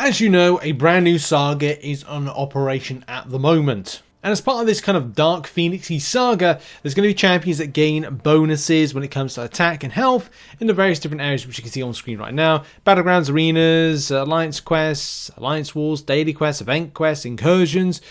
As you know, a brand new saga is on operation at the moment. And as part of this kind of Dark Phoenix-y saga, there's going to be champions that gain bonuses when it comes to attack and health in the various different areas which you can see on screen right now. Battlegrounds, arenas, alliance quests, alliance wars, daily quests, event quests, incursions,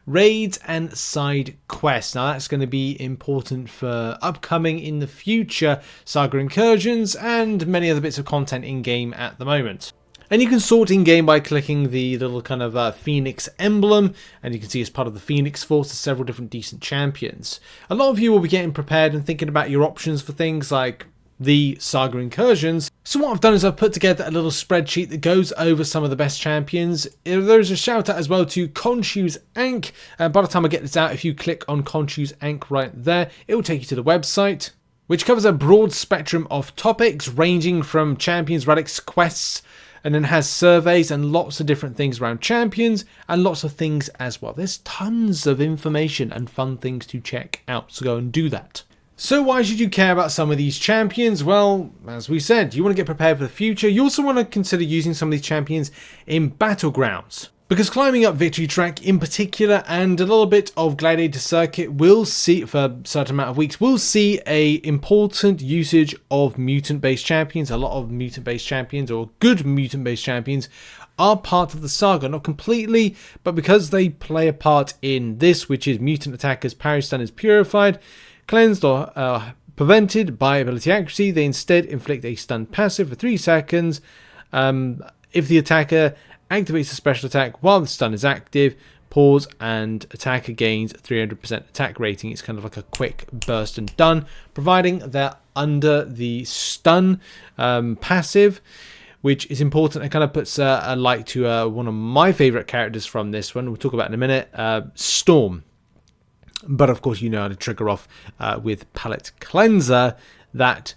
raids and side quests. Now that's going to be important for upcoming in the future saga incursions and many other bits of content in game at the moment. And you can sort in game by clicking the little kind of Phoenix emblem, and you can see as part of the Phoenix Force there's several different decent champions. A lot of you will be getting prepared and thinking about your options for things like the Saga incursions. So what I've done is I've put together a little spreadsheet that goes over some of the best champions. There's a shout out as well to Khonshu's Ankh. By the time I get this out, if you click on Khonshu's Ankh right there, it will take you to the website, which covers a broad spectrum of topics ranging from champions, relics, quests, and then has surveys and lots of different things around champions and lots of things as well. There's tons of information and fun things to check out, so go and do that. So why should you care about some of these champions? Well, as we said, you want to get prepared for the future. You also want to consider using some of these champions in Battlegrounds, because climbing up Victory Track in particular and a little bit of Gladiator Circuit will see, for a certain amount of weeks, will see a important usage of mutant-based champions. A lot of mutant-based champions, or good mutant-based champions, are part of the saga. Not completely, but because they play a part in this, which is mutant attackers, parry stun is purified, cleansed or prevented by ability accuracy, they instead inflict a stun passive for 3 seconds. If the attacker activates a special attack while the stun is active, pause, and attacker gains 300% attack rating. It's kind of like a quick burst and done, providing they're under the stun passive, which is important. It kind of puts a light to one of my favorite characters from this one. We'll talk about in a minute, Storm. But of course, you know how to trigger off with Palette Cleanser, that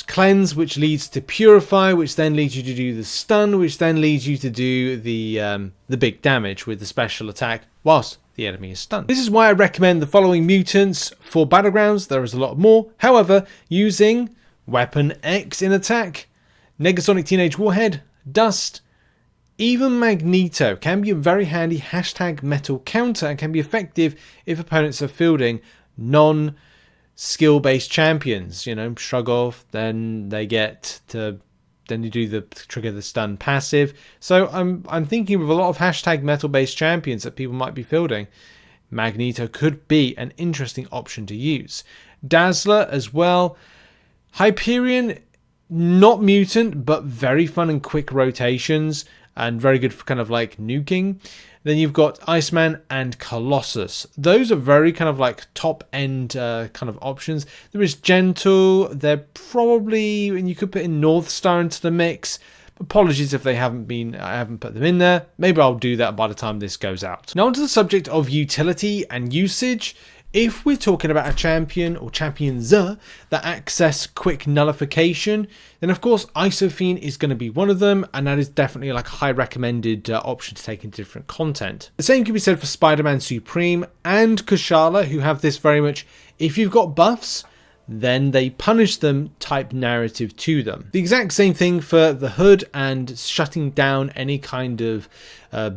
cleanse, which leads to purify, which then leads you to do the stun, which then leads you to do the big damage with the special attack whilst the enemy is stunned. This is why I recommend the following mutants for Battlegrounds. There is a lot more. However, using Weapon X in attack, Negasonic Teenage Warhead, Dust, even Magneto can be a very handy hashtag metal counter and can be effective if opponents are fielding non-skill-based champions. You know, shrug off, then they get to, then you do the trigger the stun passive. So I'm thinking with a lot of hashtag metal-based champions that people might be fielding, Magneto could be an interesting option to use. Dazzler as well. Hyperion, not mutant, but very fun and quick rotations, and very good for kind of like nuking. Then you've got Iceman and Colossus. Those are very kind of like top end kind of options. There is Gentle. They're probably, and you could put in North Star into the mix. Apologies if they haven't been, I haven't put them in there. Maybe I'll do that by the time this goes out. Now onto the subject of utility and usage. If we're talking about a champion or champions that access quick nullification, then of course Isophene is going to be one of them, and that is definitely like a high recommended option to take into different content. The same can be said for Spider-Man Supreme and Kushala, who have this very much, if you've got buffs, then they punish them type narrative to them. The exact same thing for the Hood and shutting down any kind of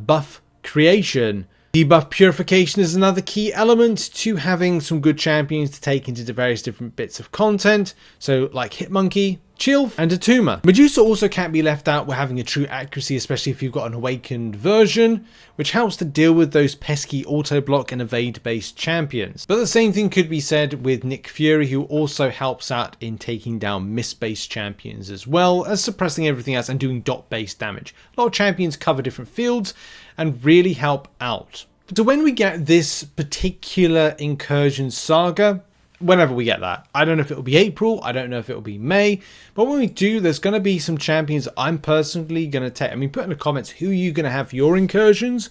buff creation. Debuff purification is another key element to having some good champions to take into the various different bits of content. So like Hitmonkey, Chill, and Atuma. Medusa also can't be left out. We're having a true accuracy, especially if you've got an awakened version, which helps to deal with those pesky auto block and evade based champions. But the same thing could be said with Nick Fury, who also helps out in taking down miss based champions, as well as suppressing everything else and doing dot based damage. A lot of champions cover different fields and really help out. So when we get this particular incursion saga, whenever we get that, I don't know if it will be April, I don't know if it will be May, but when we do, there's going to be some champions I'm personally going to take. I mean, put in the comments who you're going to have your incursions,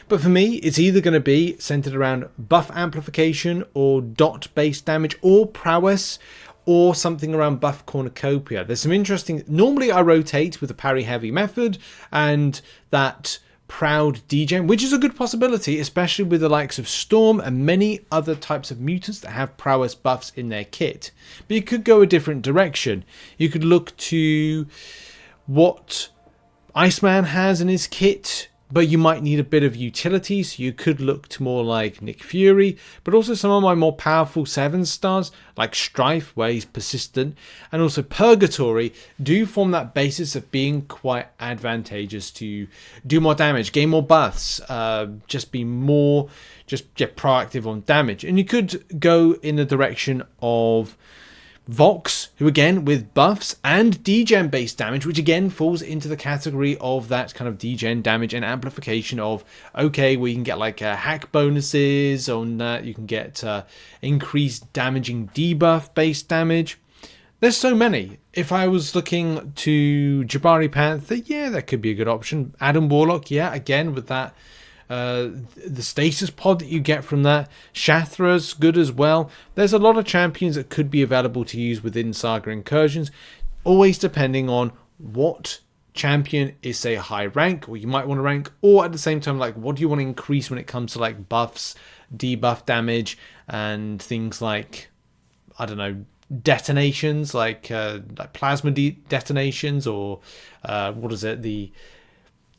but for me, it's either going to be centered around buff amplification or dot based damage or prowess, or something around buff cornucopia. There's some interesting, normally I rotate with a parry heavy method and that Proud DJ, which is a good possibility, especially with the likes of Storm and many other types of mutants that have prowess buffs in their kit. But you could go a different direction. You could look to what Iceman has in his kit, but you might need a bit of utility, so you could look to more like Nick Fury, but also some of my more powerful 7 stars, like Strife, where he's persistent, and also Purgatory, do form that basis of being quite advantageous to do more damage, gain more buffs, just be more proactive on damage. And you could go in the direction of Vox, who again with buffs and degen based damage, which again falls into the category of that kind of degen damage and amplification of, okay, well you can get like hack bonuses on that, you can get increased damaging debuff based damage. There's so many. If I was looking to Jabari Panther, yeah, that could be a good option. Adam Warlock, yeah, again with that the status pod that you get from that. Shathra's good as well. There's a lot of champions that could be available to use within Saga Incursions, always depending on what champion is, say, a high rank, or you might want to rank, or at the same time, like, what do you want to increase when it comes to like buffs, debuff damage, and things like, I don't know, detonations, like plasma detonations, or what is it, the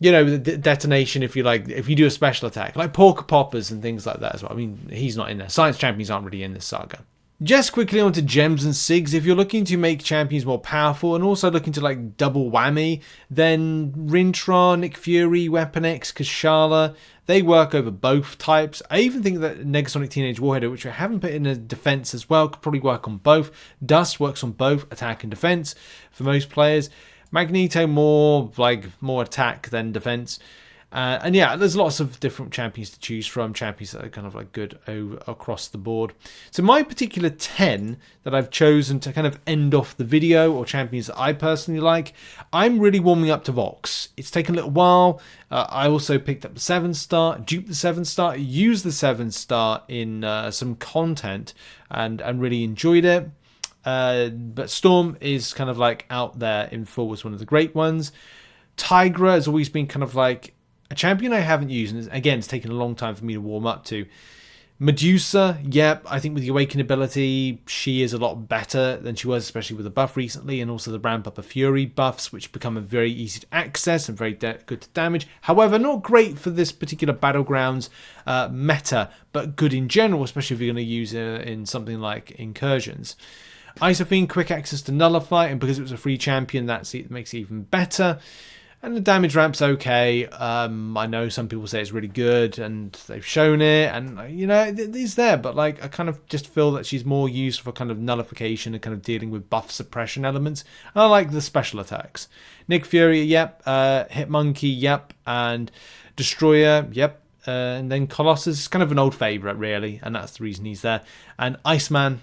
detonation, if you like, if you do a special attack, like Porker Poppers and things like that as well. I mean, he's not in there. Science champions aren't really in this saga. Just quickly onto gems and sigs. If you're looking to make champions more powerful and also looking to like double whammy, then Rintron, Nick Fury, Weapon X, Kashala, they work over both types. I even think that Negasonic Teenage Warheader, which I haven't put in a defense as well, could probably work on both. Dust works on both attack and defense for most players. Magneto more attack than defense, and yeah, there's lots of different champions to choose from, champions that are kind of like good across the board. So my particular 10 that I've chosen to kind of end off the video, or champions that I personally like, I'm really warming up to Vox. It's taken a little while. I also picked up the 7-star, duped the 7-star, used the 7-star in some content, and really enjoyed it. But Storm is kind of like out there in full as one of the great ones. Tigra has always been kind of like a champion I haven't used, and again, it's taken a long time for me to warm up to. Medusa, yep, I think with the Awaken ability, she is a lot better than she was, especially with the buff recently, and also the ramp up of Fury buffs, which become very easy to access and very good to damage. However, not great for this particular Battlegrounds meta, but good in general, especially if you're going to use it in something like Incursions. Isophene, quick access to Nullify, and because it was a free champion, that makes it even better. And the damage ramp's okay. I know some people say it's really good, and they've shown it, and you know, it's there, but like, I kind of just feel that she's more used for kind of nullification and kind of dealing with buff suppression elements. And I like the special attacks. Nick Fury, yep. Hitmonkey, yep. And Destroyer, yep. And then Colossus is kind of an old favourite, really, and that's the reason he's there. And Iceman,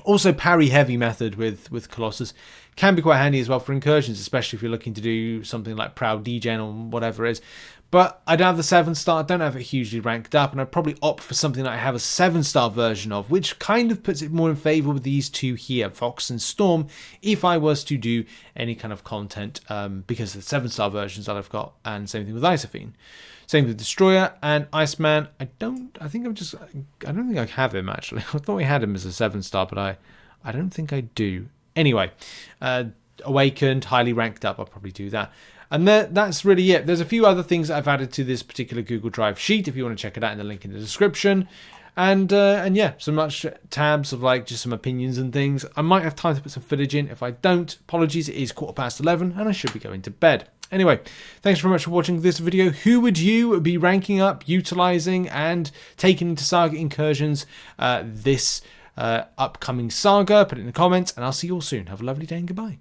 also parry heavy method with Colossus, can be quite handy as well for Incursions, especially if you're looking to do something like Proud Degen or whatever it is. But I don't have the 7-star, I don't have it hugely ranked up, and I'd probably opt for something that I have a 7-star version of, which kind of puts it more in favour with these two here, Fox and Storm, if I was to do any kind of content, because of the 7-star versions that I've got, and same thing with Isophene. Same with Destroyer and Iceman. I don't think I have him actually. I thought we had him as a 7-star, but I don't think I do. Anyway, Awakened, highly ranked up, I'll probably do that. And that's really it. There's a few other things that I've added to this particular Google Drive sheet if you want to check it out in the link in the description. And yeah, some much tabs of like just some opinions and things. I might have time to put some footage in. If I don't, apologies, it is 11:15 and I should be going to bed. Anyway, thanks very much for watching this video. Who would you be ranking up, utilizing, and taking into Saga Incursions this upcoming saga? Put it in the comments, and I'll see you all soon. Have a lovely day and goodbye.